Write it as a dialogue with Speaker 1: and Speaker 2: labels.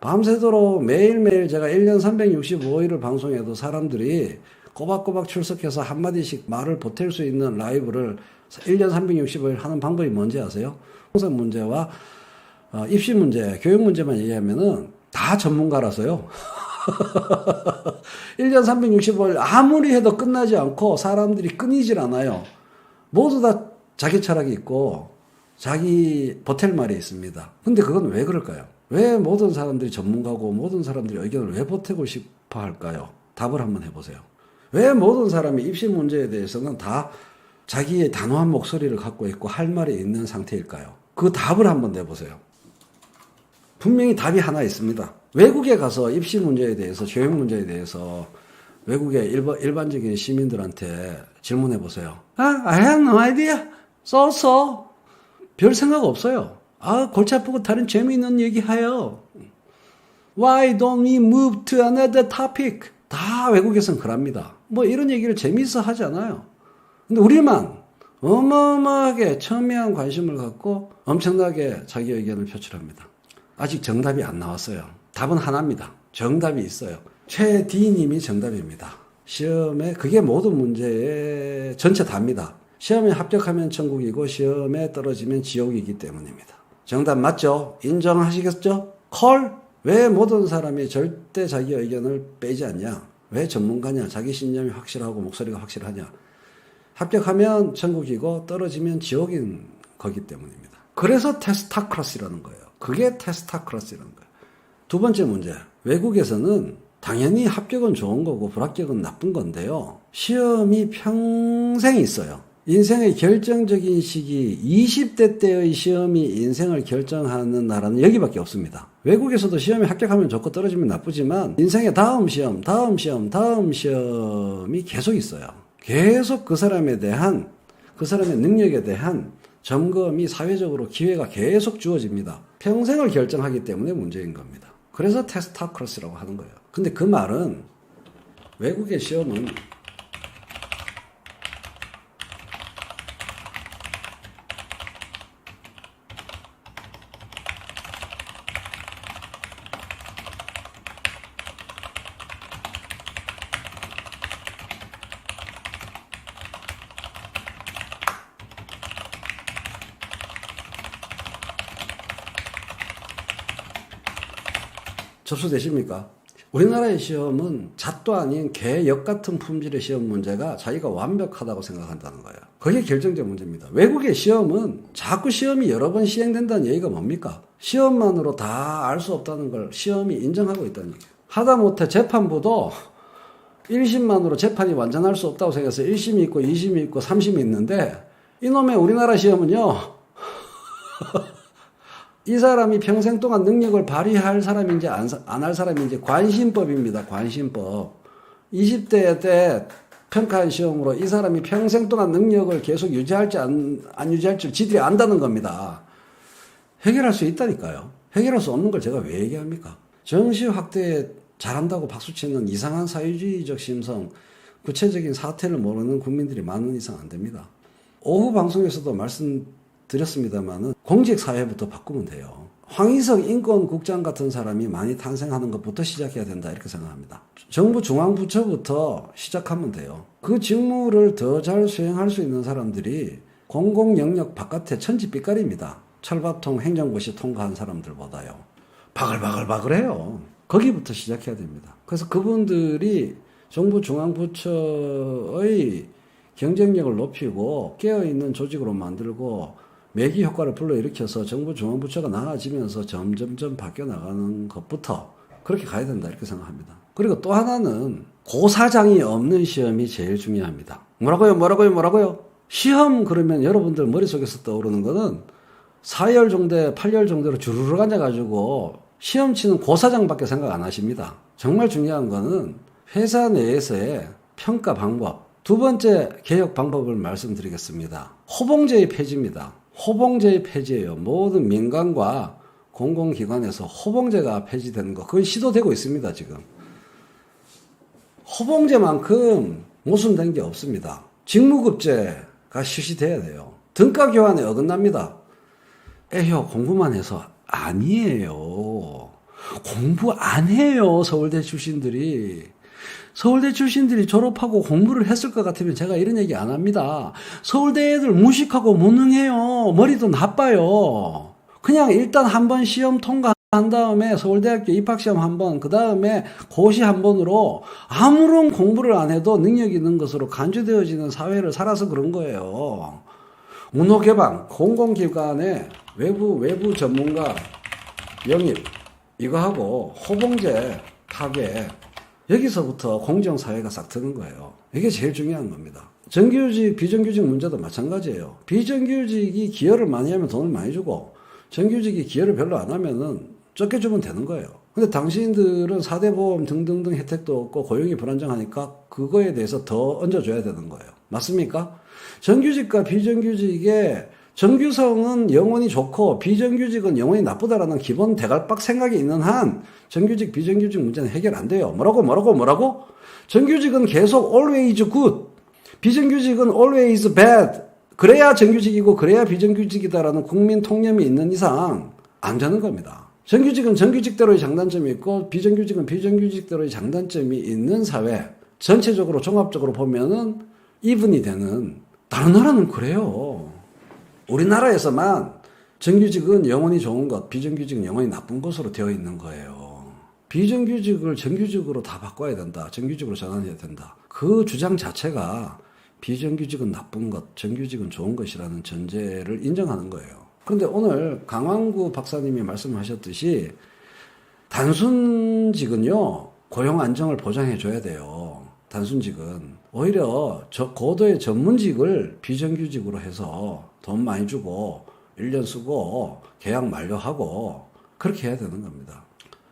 Speaker 1: 밤새도록 매일매일 제가 1년 365일을 방송해도 사람들이 꼬박꼬박 출석해서 한마디씩 말을 보탤 수 있는 라이브를 1년 365일 하는 방법이 뭔지 아세요? 통상 문제와 입시 문제, 교육 문제만 얘기하면은 다 전문가라서요. 1년 365일 아무리 해도 끝나지 않고 사람들이 끊이질 않아요. 모두 다 자기 철학이 있고 자기 보탤 말이 있습니다. 근데 그건 왜 그럴까요? 왜 모든 사람들이 전문가고 모든 사람들이 의견을 왜 보태고 싶어 할까요? 답을 한번 해보세요. 왜 모든 사람이 입시 문제에 대해서는 다 자기의 단호한 목소리를 갖고 있고 할 말이 있는 상태일까요? 그 답을 한번 내보세요. 분명히 답이 하나 있습니다. 외국에 가서 입시 문제에 대해서, 교육 문제에 대해서 외국의 일반적인 시민들한테 질문해 보세요. I have no idea. So. 별 생각 없어요. 골치 아프고 다른 재미있는 얘기 해요. Why don't we move to another topic? 다 외국에서는 그럽니다. 뭐 이런 얘기를 재미있어 하지 않아요. 근데 우리만 어마어마하게 첨예한 관심을 갖고 엄청나게 자기 의견을 표출합니다. 아직 정답이 안 나왔어요. 답은 하나입니다. 정답이 있어요. 최D님이 정답입니다. 시험에 그게 모든 문제의 전체 답니다. 시험에 합격하면 천국이고 시험에 떨어지면 지옥이기 때문입니다. 정답 맞죠? 인정하시겠죠? 콜? 왜 모든 사람이 절대 자기 의견을 빼지 않냐? 왜 전문가냐? 자기 신념이 확실하고 목소리가 확실하냐? 합격하면 천국이고 떨어지면 지옥인 거기 때문입니다. 그래서 테스타크러스라는 거예요. 그게 테스타크러스라는 거예요. 두 번째 문제. 외국에서는 당연히 합격은 좋은 거고 불합격은 나쁜 건데요. 시험이 평생 있어요. 인생의 결정적인 시기 20대 때의 시험이 인생을 결정하는 나라는 여기밖에 없습니다. 외국에서도 시험에 합격하면 좋고 떨어지면 나쁘지만 인생의 다음 시험, 다음 시험, 다음 시험이 계속 있어요. 계속 그 사람에 대한, 그 사람의 능력에 대한 점검이 사회적으로 기회가 계속 주어집니다. 평생을 결정하기 때문에 문제인 겁니다. 그래서 테스타크러스라고 하는 거예요. 근데 그 말은 외국의 시험은 접수되십니까? 우리나라의 시험은 잣도 아닌 개역 같은 품질의 시험 문제가 자기가 완벽하다고 생각한다는 거예요. 그게 결정적 문제입니다. 외국의 시험은 자꾸 시험이 여러 번 시행된다는 얘기가 뭡니까? 시험만으로 다 알 수 없다는 걸 시험이 인정하고 있다는 얘기예요. 하다못해 재판부도 1심만으로 재판이 완전할 수 없다고 생각해서 1심이 있고 2심이 있고 3심이 있는데 이놈의 우리나라 시험은요. 이 사람이 평생 동안 능력을 발휘할 사람인지 안 할 사람인지 관심법입니다. 관심법. 20대 때 평가한 시험으로 이 사람이 평생 동안 능력을 계속 유지할지 안 유지할지 지들이 안다는 겁니다. 해결할 수 있다니까요. 해결할 수 없는 걸 제가 왜 얘기합니까? 정시 확대에 잘한다고 박수치는 이상한 사회주의적 심성, 구체적인 사태를 모르는 국민들이 많은 이상 안 됩니다. 오후 방송에서도 말씀드렸습니다만은 공직사회부터 바꾸면 돼요. 황희석 인권국장 같은 사람이 많이 탄생하는 것부터 시작해야 된다 이렇게 생각합니다. 정부 중앙부처부터 시작하면 돼요. 그 직무를 더 잘 수행할 수 있는 사람들이 공공영역 바깥에 천지빛깔입니다. 철밥통 행정고시 통과한 사람들보다요. 바글바글바글해요. 거기부터 시작해야 됩니다. 그래서 그분들이 정부 중앙부처의 경쟁력을 높이고 깨어있는 조직으로 만들고 매기 효과를 불러일으켜서 정부 중앙부처가 나아지면서 점점점 바뀌어 나가는 것부터 그렇게 가야 된다 이렇게 생각합니다. 그리고 또 하나는 고사장이 없는 시험이 제일 중요합니다. 뭐라고요? 시험 그러면 여러분들 머릿속에서 떠오르는 거는 4열 정도, 8열 정도로 주르륵 앉아가지고 시험 치는 고사장밖에 생각 안 하십니다. 정말 중요한 거는 회사 내에서의 평가 방법. 두 번째 개혁 방법을 말씀드리겠습니다. 호봉제의 폐지입니다. 호봉제의 폐지예요. 모든 민간과 공공기관에서 호봉제가 폐지되는 거. 그건 시도되고 있습니다, 지금. 호봉제만큼 모순된 게 없습니다. 직무급제가 실시돼야 돼요. 등가 교환에 어긋납니다. 에휴, 공부만 해서 아니에요. 공부 안 해요, 서울대 출신들이. 서울대 출신들이 졸업하고 공부를 했을 것 같으면 제가 이런 얘기 안 합니다. 서울대 애들 무식하고 무능해요. 머리도 나빠요. 그냥 일단 한번 시험 통과한 다음에 서울대학교 입학시험 한 번, 그 다음에 고시 한 번으로 아무런 공부를 안 해도 능력 있는 것으로 간주되어지는 사회를 살아서 그런 거예요. 문호개방, 공공기관의 외부 전문가 영입, 이거 하고 호봉제 파괴, 여기서부터 공정사회가 싹 트는 거예요. 이게 제일 중요한 겁니다. 정규직, 비정규직 문제도 마찬가지예요. 비정규직이 기여를 많이 하면 돈을 많이 주고, 정규직이 기여를 별로 안 하면은 적게 주면 되는 거예요. 근데 당신들은 4대 보험 등등등 혜택도 없고 고용이 불안정하니까 그거에 대해서 더 얹어줘야 되는 거예요. 맞습니까? 정규직과 비정규직의 정규성은 영원히 좋고 비정규직은 영원히 나쁘다라는 기본 대갈박 생각이 있는 한 정규직, 비정규직 문제는 해결 안 돼요. 뭐라고? 정규직은 계속 always good, 비정규직은 always bad. 그래야 정규직이고 그래야 비정규직이다라는 국민 통념이 있는 이상 안 되는 겁니다. 정규직은 정규직대로의 장단점이 있고 비정규직은 비정규직대로의 장단점이 있는 사회, 전체적으로 종합적으로 보면은 이분이 되는, 다른 나라는 그래요. 우리나라에서만 정규직은 영원히 좋은 것, 비정규직은 영원히 나쁜 것으로 되어 있는 거예요. 비정규직을 정규직으로 다 바꿔야 된다. 정규직으로 전환해야 된다. 그 주장 자체가 비정규직은 나쁜 것, 정규직은 좋은 것이라는 전제를 인정하는 거예요. 그런데 오늘 강왕구 박사님이 말씀하셨듯이 단순직은요, 고용 안정을 보장해 줘야 돼요. 단순직은 오히려 고도의 전문직을 비정규직으로 해서 돈 많이 주고 1년 쓰고 계약 만료하고 그렇게 해야 되는 겁니다.